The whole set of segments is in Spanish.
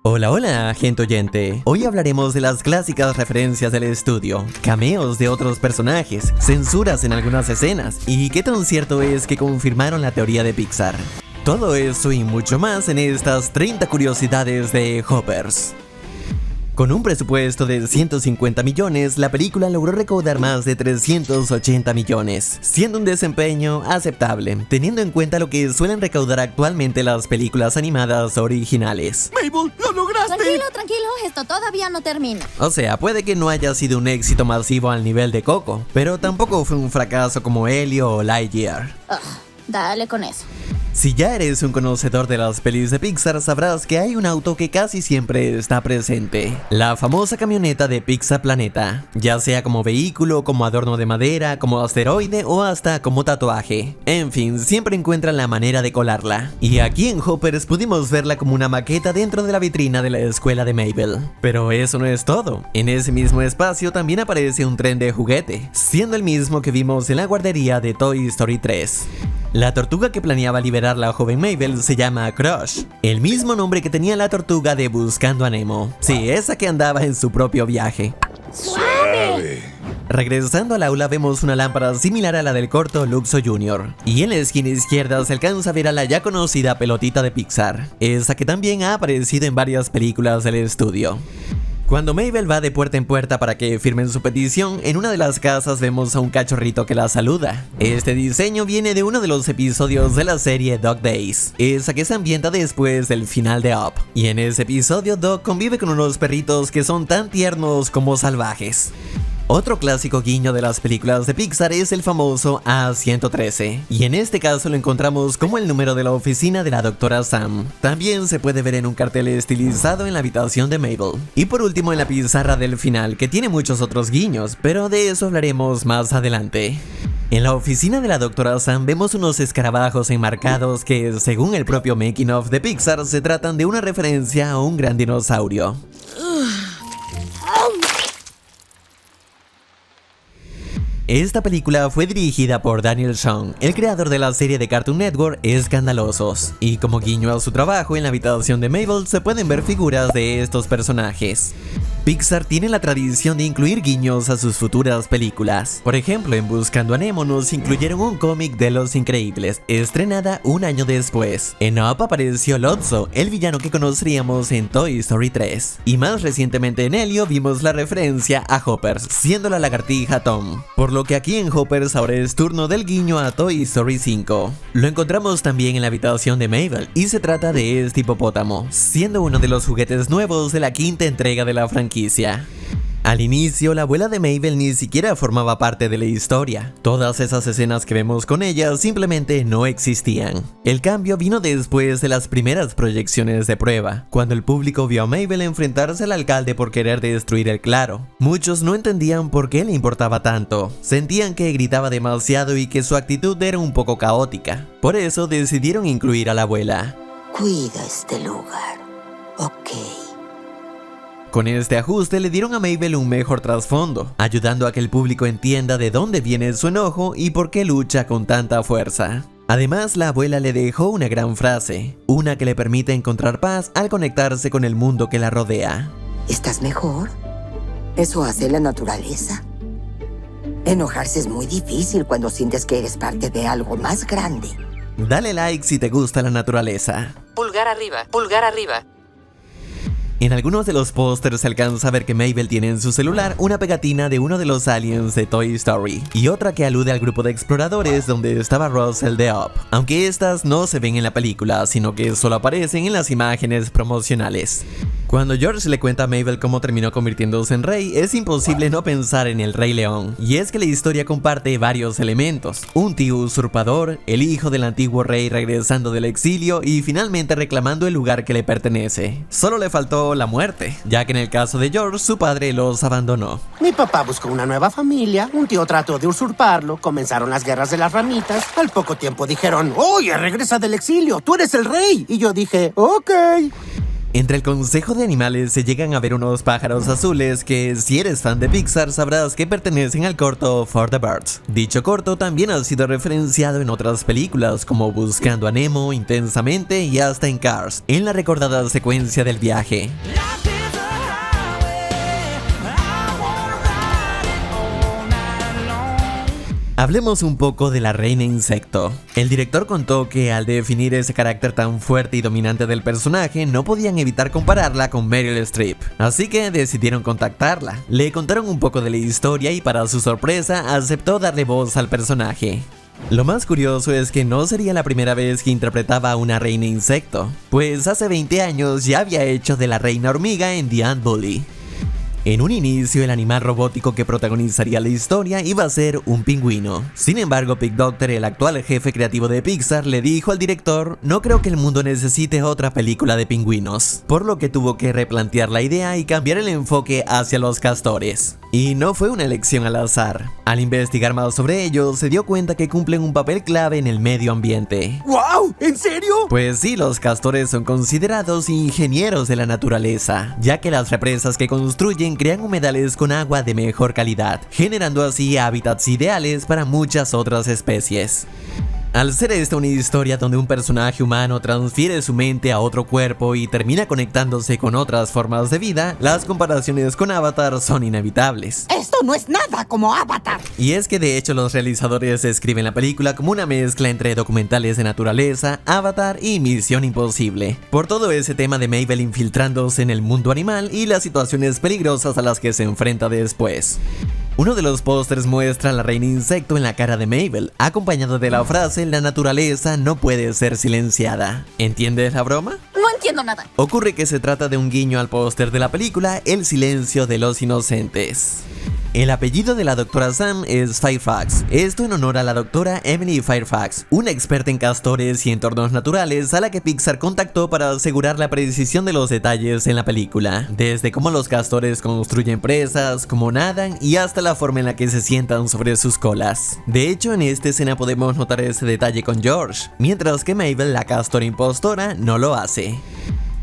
Hola, hola, gente oyente. Hoy hablaremos de las clásicas referencias del estudio, cameos de otros personajes, censuras en algunas escenas y qué tan cierto es que confirmaron la teoría de Pixar. Todo eso y mucho más en estas 30 curiosidades de Hoppers. Con un presupuesto de 150 millones, la película logró recaudar más de 380 millones, siendo un desempeño aceptable, teniendo en cuenta lo que suelen recaudar actualmente las películas animadas originales. ¡Mabel, lo lograste! Tranquilo, esto todavía no termina. O sea, puede que no haya sido un éxito masivo al nivel de Coco, pero tampoco fue un fracaso como Elio o Lightyear. Dale con eso. Si ya eres un conocedor de las pelis de Pixar, sabrás que hay un auto que casi siempre está presente. La famosa camioneta de Pixar Planeta, ya sea como vehículo, como adorno de madera, como asteroide o hasta como tatuaje. En fin, siempre encuentran la manera de colarla. Y aquí en Hoppers pudimos verla como una maqueta dentro de la vitrina de la escuela de Mabel. Pero eso no es todo. En ese mismo espacio también aparece un tren de juguete, siendo el mismo que vimos en la guardería de Toy Story 3. La tortuga que planeaba liberar la joven Mabel se llama Crush, el mismo nombre que tenía la tortuga de Buscando a Nemo. Sí, esa que andaba en su propio viaje. ¡Suave! Regresando al aula vemos una lámpara similar a la del corto Luxo Jr. Y en la esquina izquierda se alcanza a ver a la ya conocida pelotita de Pixar, esa que también ha aparecido en varias películas del estudio. Cuando Mabel va de puerta en puerta para que firmen su petición, en una de las casas vemos a un cachorrito que la saluda. Este diseño viene de uno de los episodios de la serie Dog Days, esa que se ambienta después del final de Up. Y en ese episodio Dog convive con unos perritos que son tan tiernos como salvajes. Otro clásico guiño de las películas de Pixar es el famoso A113, y en este caso lo encontramos como el número de la oficina de la Dra. Sam. También se puede ver en un cartel estilizado en la habitación de Mabel. Y por último en la pizarra del final, que tiene muchos otros guiños, pero de eso hablaremos más adelante. En la oficina de la Dra. Sam vemos unos escarabajos enmarcados que, según el propio making of de Pixar, se tratan de una referencia a un gran dinosaurio. Esta película fue dirigida por Daniel Zhang, el creador de la serie de Cartoon Network Escandalosos, y como guiño a su trabajo en la habitación de Mabel se pueden ver figuras de estos personajes. Pixar tiene la tradición de incluir guiños a sus futuras películas. Por ejemplo, en Buscando a Nemo nos incluyeron un cómic de Los Increíbles, estrenada un año después. En Up apareció Lotso, el villano que conoceríamos en Toy Story 3. Y más recientemente en Elio vimos la referencia a Hoppers, siendo la lagartija Tom. Por lo que aquí en Hoppers ahora es turno del guiño a Toy Story 5. Lo encontramos también en la habitación de Mabel, y se trata de este hipopótamo, siendo uno de los juguetes nuevos de la quinta entrega de la franquicia. Al inicio, la abuela de Mabel ni siquiera formaba parte de la historia. Todas esas escenas que vemos con ella simplemente no existían. El cambio vino después de las primeras proyecciones de prueba, cuando el público vio a Mabel enfrentarse al alcalde por querer destruir el claro. Muchos no entendían por qué le importaba tanto, sentían que gritaba demasiado y que su actitud era un poco caótica. Por eso decidieron incluir a la abuela. Cuida este lugar, ok. Con este ajuste le dieron a Mabel un mejor trasfondo, ayudando a que el público entienda de dónde viene su enojo y por qué lucha con tanta fuerza. Además, la abuela le dejó una gran frase, una que le permite encontrar paz al conectarse con el mundo que la rodea. ¿Estás mejor? Eso hace la naturaleza. Enojarse es muy difícil cuando sientes que eres parte de algo más grande. Dale like si te gusta la naturaleza. Pulgar arriba, pulgar arriba. En algunos de los pósters se alcanza a ver que Mabel tiene en su celular una pegatina de uno de los aliens de Toy Story y otra que alude al grupo de exploradores donde estaba Russell de Up, aunque estas no se ven en la película, sino que solo aparecen en las imágenes promocionales. Cuando George le cuenta a Mabel cómo terminó convirtiéndose en rey, es imposible no pensar en el Rey León, y es que la historia comparte varios elementos: un tío usurpador, el hijo del antiguo rey regresando del exilio y finalmente reclamando el lugar que le pertenece. Solo le faltó la muerte, ya que en el caso de George su padre los abandonó. Mi papá buscó una nueva familia, un tío trató de usurparlo, comenzaron las guerras de las ramitas, al poco tiempo dijeron, oye, regresa del exilio, tú eres el rey, y yo dije, ok. Entre el consejo de animales se llegan a ver unos pájaros azules que, si eres fan de Pixar, sabrás que pertenecen al corto For the Birds. Dicho corto también ha sido referenciado en otras películas como Buscando a Nemo, Intensamente y hasta en Cars, en la recordada secuencia del viaje. Hablemos un poco de la reina insecto. El director contó que al definir ese carácter tan fuerte y dominante del personaje, no podían evitar compararla con Meryl Streep, así que decidieron contactarla. Le contaron un poco de la historia y para su sorpresa aceptó darle voz al personaje. Lo más curioso es que no sería la primera vez que interpretaba a una reina insecto, pues hace 20 años ya había hecho de la reina hormiga en The Ant Bully. En un inicio, el animal robótico que protagonizaría la historia iba a ser un pingüino. Sin embargo, Pig Doctor, el actual jefe creativo de Pixar, le dijo al director: "No creo que el mundo necesite otra película de pingüinos", por lo que tuvo que replantear la idea y cambiar el enfoque hacia los castores. Y no fue una elección al azar. Al investigar más sobre ellos, se dio cuenta que cumplen un papel clave en el medio ambiente. ¡Wow! ¿En serio? Pues sí, los castores son considerados ingenieros de la naturaleza, ya que las represas que construyen crean humedales con agua de mejor calidad, generando así hábitats ideales para muchas otras especies. Al ser esta una historia donde un personaje humano transfiere su mente a otro cuerpo y termina conectándose con otras formas de vida, las comparaciones con Avatar son inevitables. Esto no es nada como Avatar. Y es que de hecho los realizadores escriben la película como una mezcla entre documentales de naturaleza, Avatar y Misión Imposible, por todo ese tema de Mabel infiltrándose en el mundo animal y las situaciones peligrosas a las que se enfrenta después. Uno de los pósters muestra a la reina insecto en la cara de Mabel, acompañado de la frase: "La naturaleza no puede ser silenciada". ¿Entiendes la broma? No entiendo nada. Ocurre que se trata de un guiño al póster de la película El silencio de los inocentes. El apellido de la doctora Sam es Fairfax, esto en honor a la doctora Emily Fairfax, una experta en castores y entornos naturales a la que Pixar contactó para asegurar la precisión de los detalles en la película, desde cómo los castores construyen presas, cómo nadan y hasta la forma en la que se sientan sobre sus colas. De hecho, en esta escena podemos notar ese detalle con George, mientras que Mabel, la castora impostora, no lo hace.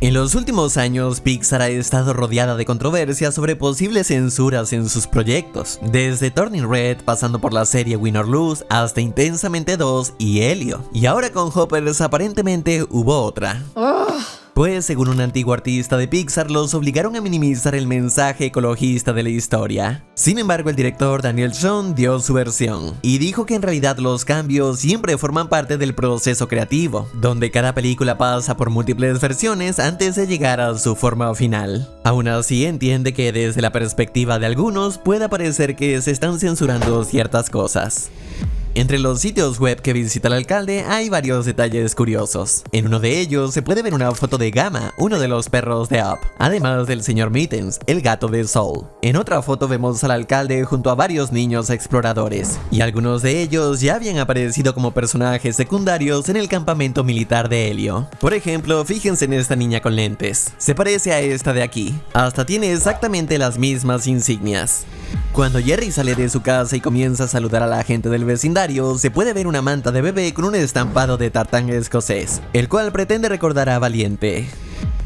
En los últimos años, Pixar ha estado rodeada de controversias sobre posibles censuras en sus proyectos, desde Turning Red, pasando por la serie Win or Lose, hasta Intensamente 2 y Helio. Y ahora con Hoppers aparentemente hubo otra. Pues según un antiguo artista de Pixar, los obligaron a minimizar el mensaje ecologista de la historia. Sin embargo, el director Daniel Son dio su versión y dijo que en realidad los cambios siempre forman parte del proceso creativo, donde cada película pasa por múltiples versiones antes de llegar a su forma final. Aún así, entiende que desde la perspectiva de algunos puede parecer que se están censurando ciertas cosas. Entre los sitios web que visita el alcalde hay varios detalles curiosos. En uno de ellos se puede ver una foto de Gamma, uno de los perros de Up, además del señor Mittens, el gato de Soul. En otra foto vemos al alcalde junto a varios niños exploradores, y algunos de ellos ya habían aparecido como personajes secundarios en el campamento militar de Helio. Por ejemplo, fíjense en esta niña con lentes. Se parece a esta de aquí, hasta tiene exactamente las mismas insignias. Cuando Jerry sale de su casa y comienza a saludar a la gente del vecindario, se puede ver una manta de bebé con un estampado de tartán escocés, el cual pretende recordar a Valiente.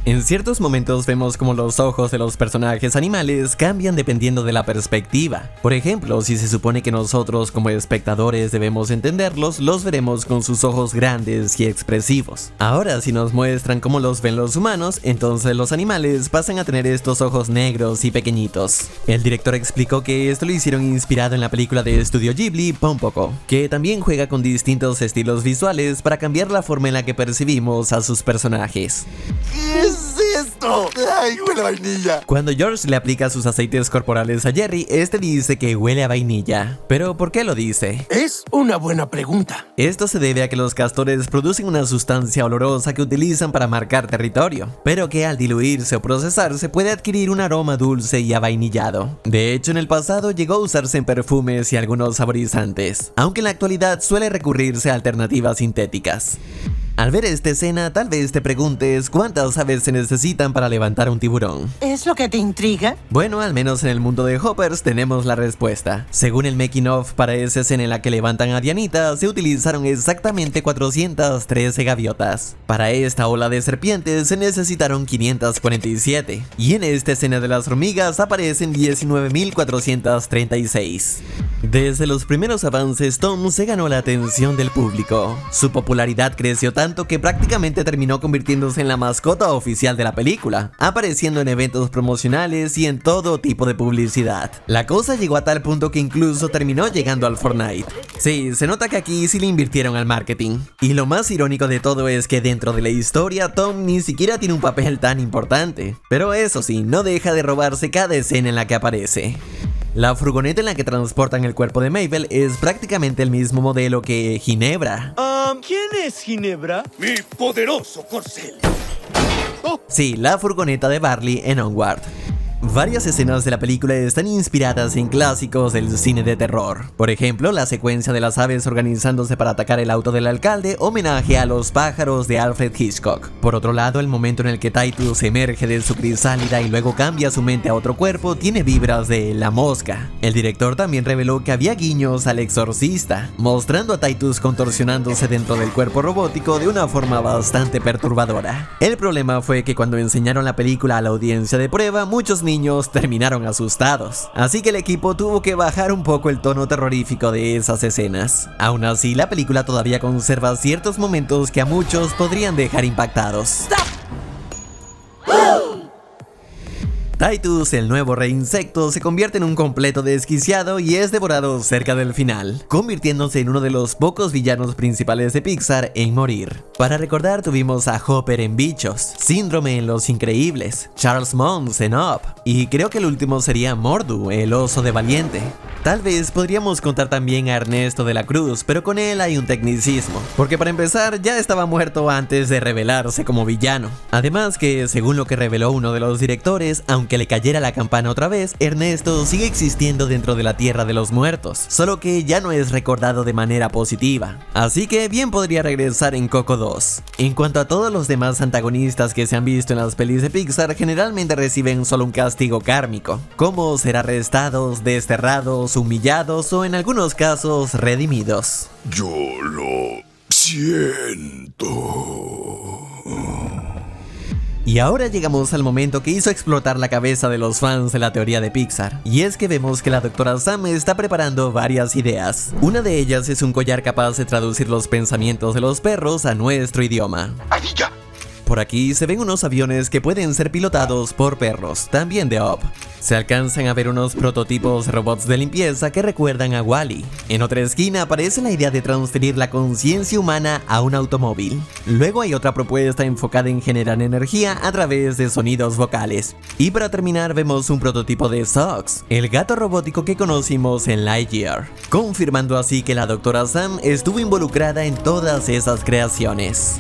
En ciertos momentos vemos como los ojos de los personajes animales cambian dependiendo de la perspectiva. Por ejemplo, si se supone que nosotros como espectadores debemos entenderlos, los veremos con sus ojos grandes y expresivos. Ahora, si nos muestran cómo los ven los humanos, entonces los animales pasan a tener estos ojos negros y pequeñitos. El director explicó que esto lo hicieron inspirado en la película de estudio Ghibli, Pompoco, que también juega con distintos estilos visuales para cambiar la forma en la que percibimos a sus personajes. ¿Qué es esto? ¡Ay, huele a vainilla! Cuando George le aplica sus aceites corporales a Jerry, este dice que huele a vainilla. ¿Pero por qué lo dice? Es una buena pregunta. Esto se debe a que los castores producen una sustancia olorosa que utilizan para marcar territorio, pero que al diluirse o procesarse puede adquirir un aroma dulce y avainillado. De hecho, en el pasado llegó a usarse en perfumes y algunos saborizantes, aunque en la actualidad suele recurrirse a alternativas sintéticas. Al ver esta escena, tal vez te preguntes cuántas aves se necesitan para levantar un tiburón. ¿Es lo que te intriga? Bueno, al menos en el mundo de Hoppers tenemos la respuesta. Según el making of para esa escena en la que levantan a Dianita, se utilizaron exactamente 413 gaviotas. Para esta ola de serpientes se necesitaron 547. Y en esta escena de las hormigas aparecen 19.436. Desde los primeros avances, Tom se ganó la atención del público. Su popularidad creció tanto que prácticamente terminó convirtiéndose en la mascota oficial de la película, apareciendo en eventos promocionales y en todo tipo de publicidad. La cosa llegó a tal punto que incluso terminó llegando al Fortnite. Sí, se nota que aquí sí le invirtieron al marketing. Y lo más irónico de todo es que dentro de la historia, Tom ni siquiera tiene un papel tan importante. Pero eso sí, no deja de robarse cada escena en la que aparece. La furgoneta en la que transportan el cuerpo de Mabel es prácticamente el mismo modelo que Ginebra. ¿Quién es Ginebra? Mi poderoso corcel. Sí, la furgoneta de Barley en Onward. Varias escenas de la película están inspiradas en clásicos del cine de terror. Por ejemplo, la secuencia de las aves organizándose para atacar el auto del alcalde, homenaje a los pájaros de Alfred Hitchcock. Por otro lado, el momento en el que Titus emerge de su crisálida y luego cambia su mente a otro cuerpo tiene vibras de La Mosca. El director también reveló que había guiños al Exorcista, mostrando a Titus contorsionándose dentro del cuerpo robótico de una forma bastante perturbadora. El problema fue que cuando enseñaron la película a la audiencia de prueba, muchos niños terminaron asustados, así que el equipo tuvo que bajar un poco el tono terrorífico de esas escenas. Aún así, la película todavía conserva ciertos momentos que a muchos podrían dejar impactados. Titus, el nuevo rey insecto, se convierte en un completo desquiciado y es devorado cerca del final, convirtiéndose en uno de los pocos villanos principales de Pixar en morir. Para recordar, tuvimos a Hopper en Bichos, Síndrome en Los Increíbles, Charles Mons en Up, y creo que el último sería Mordu, el oso de Valiente. Tal vez podríamos contar también a Ernesto de la Cruz, pero con él hay un tecnicismo, porque para empezar ya estaba muerto antes de revelarse como villano. Además que, según lo que reveló uno de los directores, aunque le cayera la campana otra vez, Ernesto sigue existiendo dentro de la Tierra de los Muertos, solo que ya no es recordado de manera positiva. Así que bien podría regresar en Coco 2. En cuanto a todos los demás antagonistas que se han visto en las pelis de Pixar, generalmente reciben solo un castigo kármico, como ser arrestados, desterrados, humillados o en algunos casos redimidos. Yo lo siento. Y ahora llegamos al momento que hizo explotar la cabeza de los fans de la teoría de Pixar. Y es que vemos que la doctora Sam está preparando varias ideas. Una de ellas es un collar capaz de traducir los pensamientos de los perros a nuestro idioma. ¡Ardilla! Por aquí se ven unos aviones que pueden ser pilotados por perros, también de Up. Se alcanzan a ver unos prototipos de robots de limpieza que recuerdan a Wall-E. En otra esquina aparece la idea de transferir la conciencia humana a un automóvil. Luego hay otra propuesta enfocada en generar energía a través de sonidos vocales. Y para terminar vemos un prototipo de Sox, el gato robótico que conocimos en Lightyear, confirmando así que la doctora Sam estuvo involucrada en todas esas creaciones.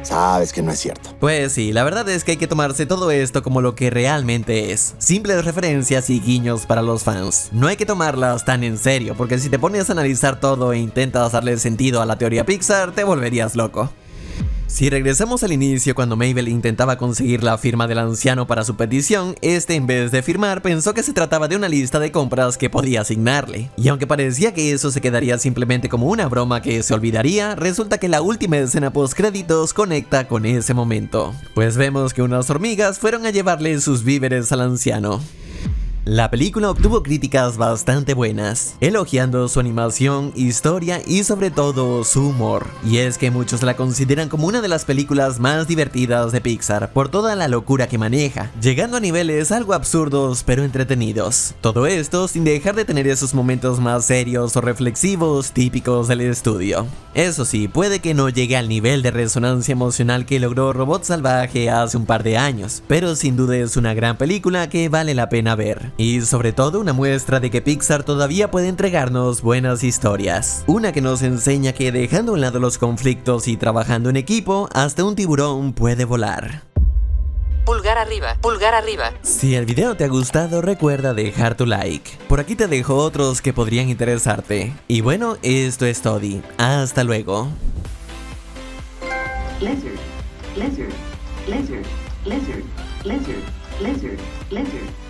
Sabes que no es cierto. Pues sí, la verdad es que hay que tomarse todo esto como lo que realmente es. Simples referencias y guiños para los fans. No hay que tomarlas tan en serio, porque si te pones a analizar todo e intentas darle sentido a la teoría Pixar, te volverías loco. Si regresamos al inicio, cuando Mabel intentaba conseguir la firma del anciano para su petición, este en vez de firmar pensó que se trataba de una lista de compras que podía asignarle. Y aunque parecía que eso se quedaría simplemente como una broma que se olvidaría, resulta que la última escena postcréditos conecta con ese momento. Pues vemos que unas hormigas fueron a llevarle sus víveres al anciano. La película obtuvo críticas bastante buenas, elogiando su animación, historia y sobre todo su humor. Y es que muchos la consideran como una de las películas más divertidas de Pixar por toda la locura que maneja, llegando a niveles algo absurdos pero entretenidos. Todo esto sin dejar de tener esos momentos más serios o reflexivos típicos del estudio. Eso sí, puede que no llegue al nivel de resonancia emocional que logró Robot Salvaje hace un par de años, pero sin duda es una gran película que vale la pena ver. Y sobre todo una muestra de que Pixar todavía puede entregarnos buenas historias. Una que nos enseña que dejando a un lado los conflictos y trabajando en equipo, hasta un tiburón puede volar. Pulgar arriba, pulgar arriba. Si el video te ha gustado, recuerda dejar tu like. Por aquí te dejo otros que podrían interesarte. Y bueno, esto es todo. Hasta luego. lizard, lizard, lizard, lizard, lizard, lizard, lizard.